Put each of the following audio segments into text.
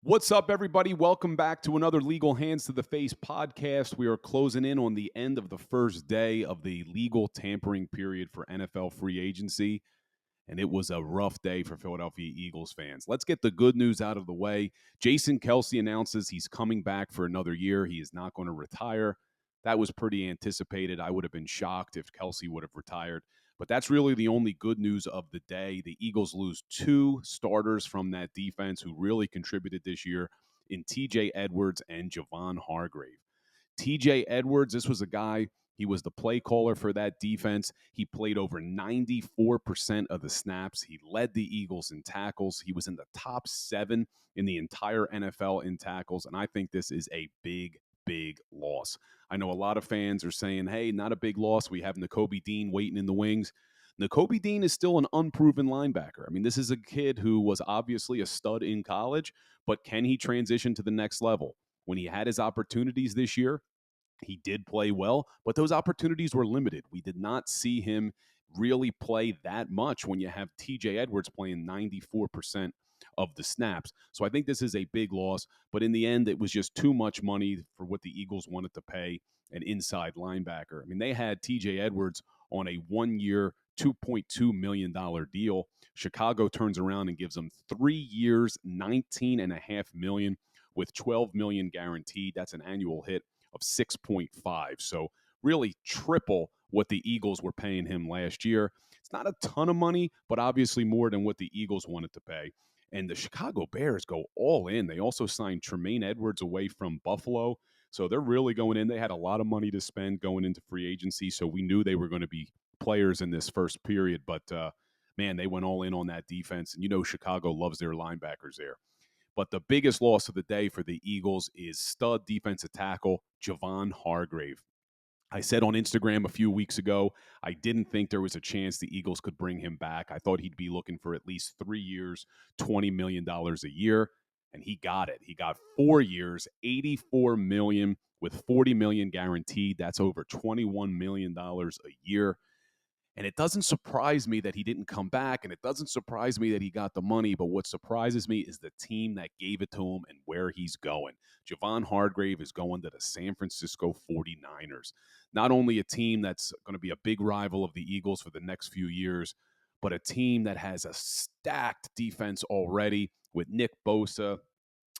What's up, everybody? Welcome back to another Legal Hands to the Face podcast. We are closing in on the end of the first day of the legal tampering period for NFL free agency, and it was a rough day for Philadelphia Eagles fans. Let's get the good news out of the way. Jason Kelce announces he's coming back for another year. He is not going to retire. That was pretty anticipated. I would have been shocked if Kelce would have retired. But that's really the only good news of the day. The Eagles lose two starters from that defense who really contributed this year in TJ Edwards and Javon Hargrave. TJ Edwards, this was a guy, he was the play caller for that defense. He played over 94% of the snaps. He led the Eagles in tackles. He was in the top 7 in the entire NFL in tackles. And I think this is a big loss. I know a lot of fans are saying, hey, not a big loss. We have Nakobe Dean waiting in the wings. Nakobe Dean is still an unproven linebacker. I mean, this is a kid who was obviously a stud in college, but can he transition to the next level? When he had his opportunities this year, he did play well, but those opportunities were limited. We did not see him really play that much when you have TJ Edwards playing 94% of the snaps. So I think this is a big loss, but in the end, it was just too much money for what the Eagles wanted to pay an inside linebacker. I mean, they had TJ Edwards on a 1-year, $2.2 million deal. Chicago turns around and gives him 3 years, $19.5 million with $12 million guaranteed. That's an annual hit of 6.5. So really triple what the Eagles were paying him last year. It's not a ton of money, but obviously more than what the Eagles wanted to pay. And the Chicago Bears go all in. They also signed Tremaine Edwards away from Buffalo. So they're really going in. They had a lot of money to spend going into free agency. So we knew they were going to be players in this first period. But man, they went all in on that defense. And you know Chicago loves their linebackers there. But the biggest loss of the day for the Eagles is stud defensive tackle Javon Hargrave. I said on Instagram a few weeks ago, I didn't think there was a chance the Eagles could bring him back. I thought he'd be looking for at least 3 years, $20 million a year, and he got it. He got 4 years, $84 million with $40 million guaranteed. That's over $21 million a year. And it doesn't surprise me that he didn't come back, and it doesn't surprise me that he got the money. But what surprises me is the team that gave it to him and where he's going. Javon Hargrave is going to the San Francisco 49ers. Not only a team that's going to be a big rival of the Eagles for the next few years, but a team that has a stacked defense already with Nick Bosa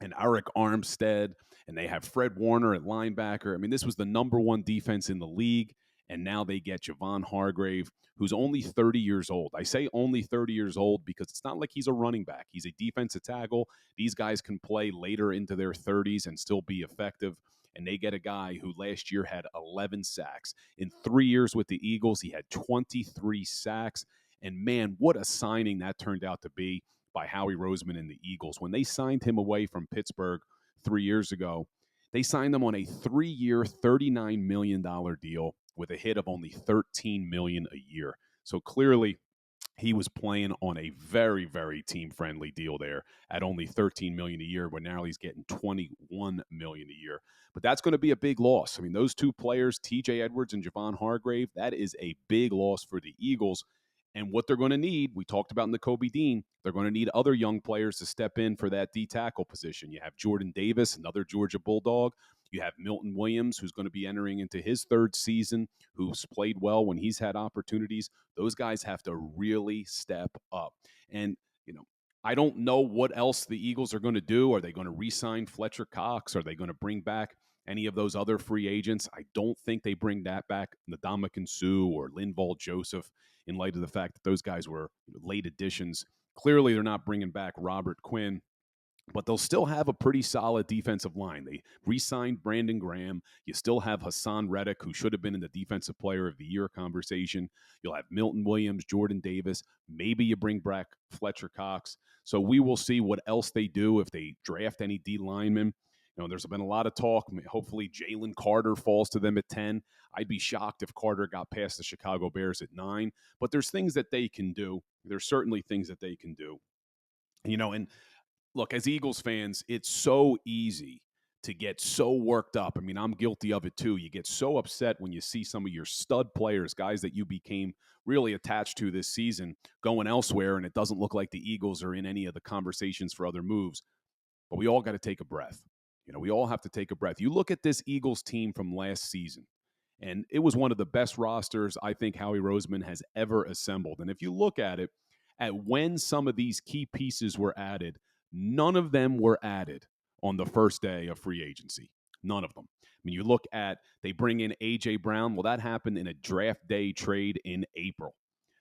and Arik Armstead, and they have Fred Warner at linebacker. I mean, this was the number 1 defense in the league. And now they get Javon Hargrave, who's only 30 years old. I say only 30 years old because it's not like he's a running back. He's a defensive tackle. These guys can play later into their 30s and still be effective. And they get a guy who last year had 11 sacks. In 3 years with the Eagles, he had 23 sacks. And man, what a signing that turned out to be by Howie Roseman and the Eagles. When they signed him away from Pittsburgh 3 years ago, they signed him on a 3-year, $39 million deal with a hit of only $13 million a year. So clearly he was playing on a very team-friendly deal there at only $13 million a year, when now he's getting $21 million a year. But that's going to be a big loss. I mean, those two players, TJ Edwards and Javon Hargrave, that is a big loss for the Eagles. And what they're going to need, we talked about Nakobe Dean, they're going to need other young players to step in for that D tackle position. You have Jordan Davis, another Georgia Bulldog. You have Milton Williams, who's going to be entering into his 3rd season, who's played well when he's had opportunities. Those guys have to really step up. And, you know, I don't know what else the Eagles are going to do. Are they going to re-sign Fletcher Cox? Are they going to bring back any of those other free agents? I don't think they bring that back, Ndamukong Suh or Linval Joseph, in light of the fact that those guys were late additions. Clearly, they're not bringing back Robert Quinn, but they'll still have a pretty solid defensive line. They re-signed Brandon Graham. You still have Hassan Reddick, who should have been in the Defensive Player of the Year conversation. You'll have Milton Williams, Jordan Davis. Maybe you bring back Fletcher Cox. So we will see what else they do if they draft any D linemen. You know, there's been a lot of talk. Hopefully, Jalen Carter falls to them at 10. I'd be shocked if Carter got past the Chicago Bears at 9. But there's things that they can do. There's certainly things that they can do. You know, and look, as Eagles fans, it's so easy to get so worked up. I mean, I'm guilty of it too. You get so upset when you see some of your stud players, guys that you became really attached to this season, going elsewhere, and it doesn't look like the Eagles are in any of the conversations for other moves. but we all got to take a breath. We all have to take a breath. You look at this Eagles team from last season, and it was one of the best rosters I think Howie Roseman has ever assembled. And if you look at it, at when some of these key pieces were added, none of them were added on the first day of free agency. None of them. I mean, you look at, they bring in A.J. Brown. Well, that happened in a draft day trade in April.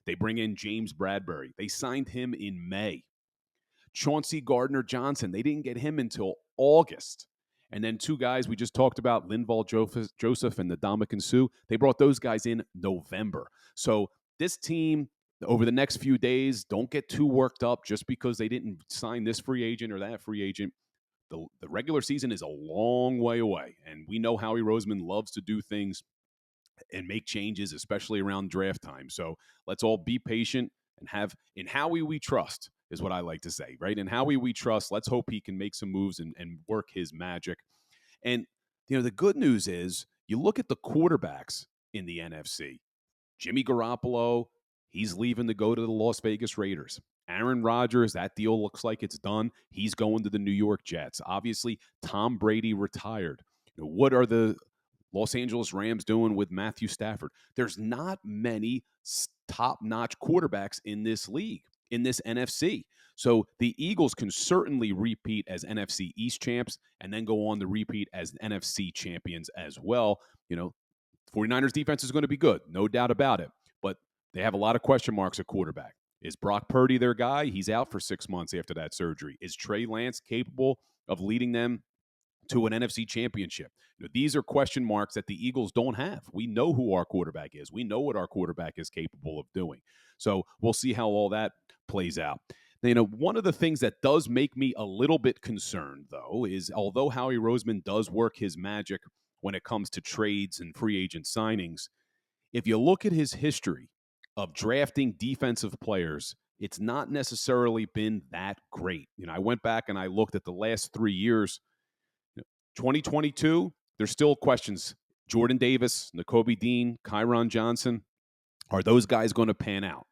They bring in James Bradbury. They signed him in May. Chauncey Gardner-Johnson, they didn't get him until August. And then two guys we just talked about, Linval Joseph and Ndamukong Suh, they brought those guys in November. So this team, over the next few days, don't get too worked up just because they didn't sign this free agent or that free agent. The regular season is a long way away, and we know Howie Roseman loves to do things and make changes, especially around draft time. So let's all be patient and have, in Howie we trust, is what I like to say, right? In Howie we trust. Let's hope he can make some moves and work his magic. And, the good news is you look at the quarterbacks in the NFC. Jimmy Garoppolo, he's leaving to go to the Las Vegas Raiders. Aaron Rodgers, that deal looks like it's done. He's going to the New York Jets. Obviously, Tom Brady retired. What are the Los Angeles Rams doing with Matthew Stafford? There's not many top-notch quarterbacks in this league, in this NFC. So the Eagles can certainly repeat as NFC East champs and then go on to repeat as NFC champions as well. 49ers defense is going to be good, no doubt about it. But they have a lot of question marks at quarterback. Is Brock Purdy their guy? He's out for 6 months after that surgery. Is Trey Lance capable of leading them to an NFC championship? These are question marks that the Eagles don't have. We know who our quarterback is. We know what our quarterback is capable of doing. So we'll see how all that plays out. One of the things that does make me a little bit concerned, though, is although Howie Roseman does work his magic when it comes to trades and free agent signings, if you look at his history of drafting defensive players, it's not necessarily been that great. I went back and I looked at the last 3 years. 2022, there's still questions. Jordan Davis, Nakobe Dean, Kyron Johnson, are those guys going to pan out?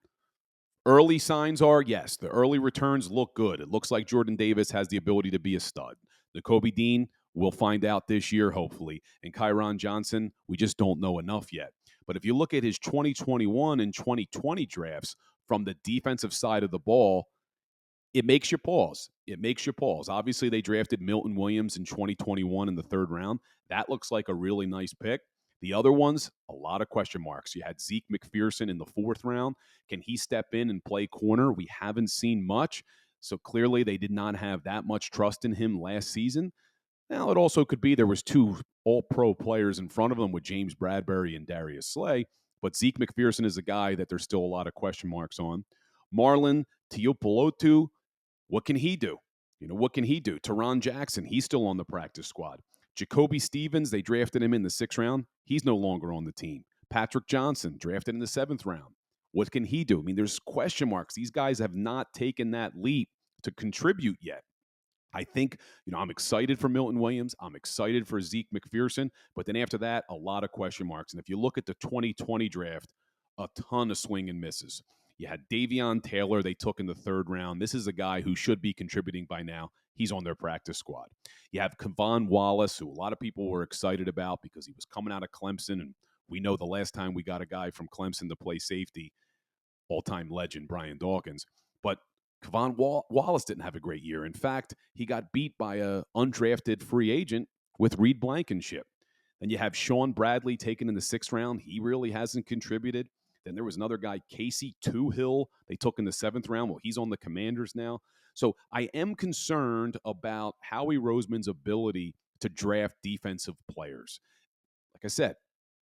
Early signs are, yes, the early returns look good. It looks like Jordan Davis has the ability to be a stud. Nakobe Dean, we'll find out this year, hopefully. And Kyron Johnson, we just don't know enough yet. But if you look at his 2021 and 2020 drafts from the defensive side of the ball, it makes you pause. It makes you pause. Obviously, they drafted Milton Williams in 2021 in the third round. That looks like a really nice pick. The other ones, a lot of question marks. You had Zeke McPherson in the fourth round. Can he step in and play corner? We haven't seen much. So clearly they did not have that much trust in him last season. Now, it also could be there was two all-pro players in front of him with James Bradbury and Darius Slay. But Zeke McPherson is a guy that there's still a lot of question marks on. Marlon Tuipulotu, what can he do? What can he do? Teron Jackson, he's still on the practice squad. Jacoby Stevens, they drafted him in the 6th round. He's no longer on the team. Patrick Johnson, drafted in the 7th round. What can he do? I mean, there's question marks. These guys have not taken that leap to contribute yet. I think, I'm excited for Milton Williams. I'm excited for Zeke McPherson. But then after that, a lot of question marks. And if you look at the 2020 draft, a ton of swing and misses. You had Davion Taylor they took in the 3rd round. This is a guy who should be contributing by now. He's on their practice squad. You have Kevon Wallace, who a lot of people were excited about because he was coming out of Clemson. And we know the last time we got a guy from Clemson to play safety, all-time legend Brian Dawkins. But Kevon Wallace didn't have a great year. In fact, he got beat by an undrafted free agent with Reed Blankenship. Then you have Sean Bradley taken in the 6th round. He really hasn't contributed. Then there was another guy, Casey Toohill, they took in the 7th round. Well, he's on the Commanders now. So I am concerned about Howie Roseman's ability to draft defensive players. Like I said,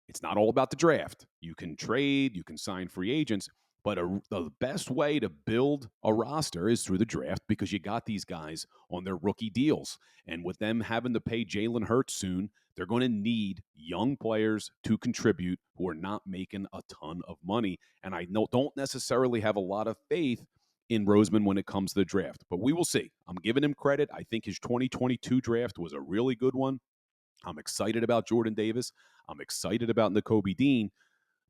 it's not all about the draft. You can trade, you can sign free agents, but the best way to build a roster is through the draft because you got these guys on their rookie deals. And with them having to pay Jalen Hurts soon, they're going to need young players to contribute who are not making a ton of money. And I don't necessarily have a lot of faith in Roseman when it comes to the draft, but we will see. I'm giving him credit. I think his 2022 draft was a really good one. I'm excited about Jordan Davis. I'm excited about Nakobe Dean.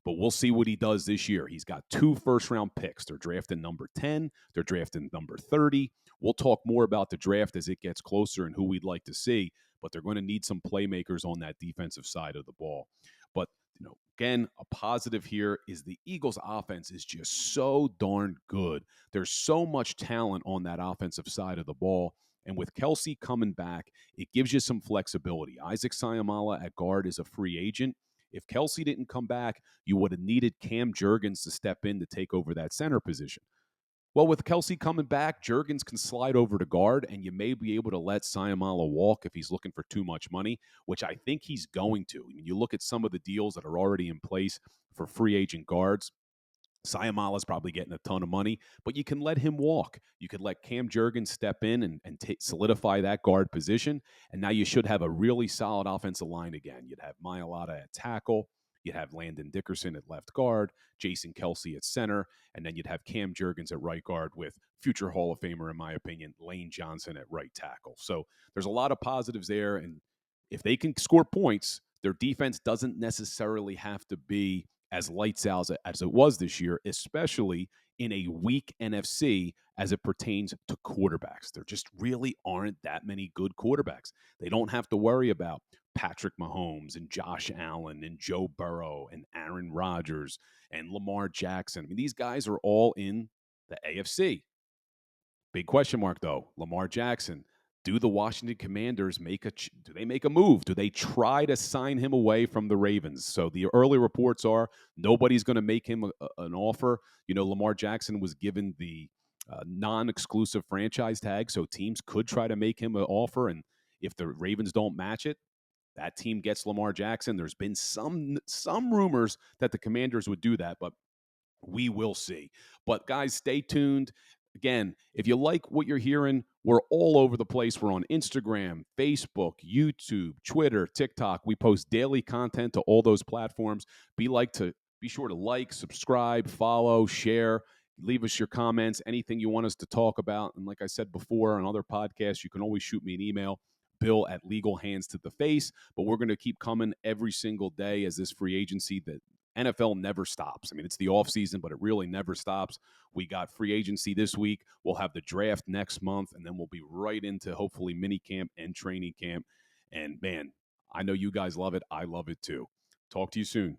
But we'll see what he does this year. He's got 2 first-round picks. They're drafting number 10. They're drafting number 30. We'll talk more about the draft as it gets closer and who we'd like to see, but they're going to need some playmakers on that defensive side of the ball. But, again, a positive here is the Eagles' offense is just so darn good. There's so much talent on that offensive side of the ball. And with Kelce coming back, it gives you some flexibility. Isaac Sayamala at guard is a free agent. If Kelce didn't come back, you would have needed Cam Jurgens to step in to take over that center position. Well, with Kelce coming back, Jurgens can slide over to guard, and you may be able to let Sayamala walk if he's looking for too much money, which I think he's going to. I mean, you look at some of the deals that are already in place for free agent guards. Sayamala's probably getting a ton of money, but you can let him walk. You could let Cam Jurgens step in and solidify that guard position, and now you should have a really solid offensive line again. You'd have Mailata at tackle. You'd have Landon Dickerson at left guard, Jason Kelce at center, and then you'd have Cam Jurgens at right guard with future Hall of Famer, in my opinion, Lane Johnson at right tackle. So there's a lot of positives there, and if they can score points, their defense doesn't necessarily have to be as lights out as it was this year, especially in a weak NFC as it pertains to quarterbacks. There just really aren't that many good quarterbacks. They don't have to worry about Patrick Mahomes and Josh Allen and Joe Burrow and Aaron Rodgers and Lamar Jackson. I mean, these guys are all in the AFC. Big question mark, though. Lamar Jackson. Do the Washington Commanders do they make a move? Do they try to sign him away from the Ravens? So the early reports are nobody's going to make him an offer. Lamar Jackson was given the non-exclusive franchise tag, so teams could try to make him an offer. And if the Ravens don't match it, that team gets Lamar Jackson. There's been some rumors that the Commanders would do that, but we will see. But guys, stay tuned. Again, if you like what you're hearing, we're all over the place. We're on Instagram, Facebook, YouTube, Twitter, TikTok. We post daily content to all those platforms. Be sure to like, subscribe, follow, share. Leave us your comments, anything you want us to talk about. And like I said before on other podcasts, you can always shoot me an email, bill@legalhandstotheface. But we're going to keep coming every single day as this free agency that NFL never stops. I mean, it's the offseason, but it really never stops. We got free agency this week. We'll have the draft next month, and then we'll be right into hopefully mini camp and training camp. And man, I know you guys love it. I love it too. Talk to you soon.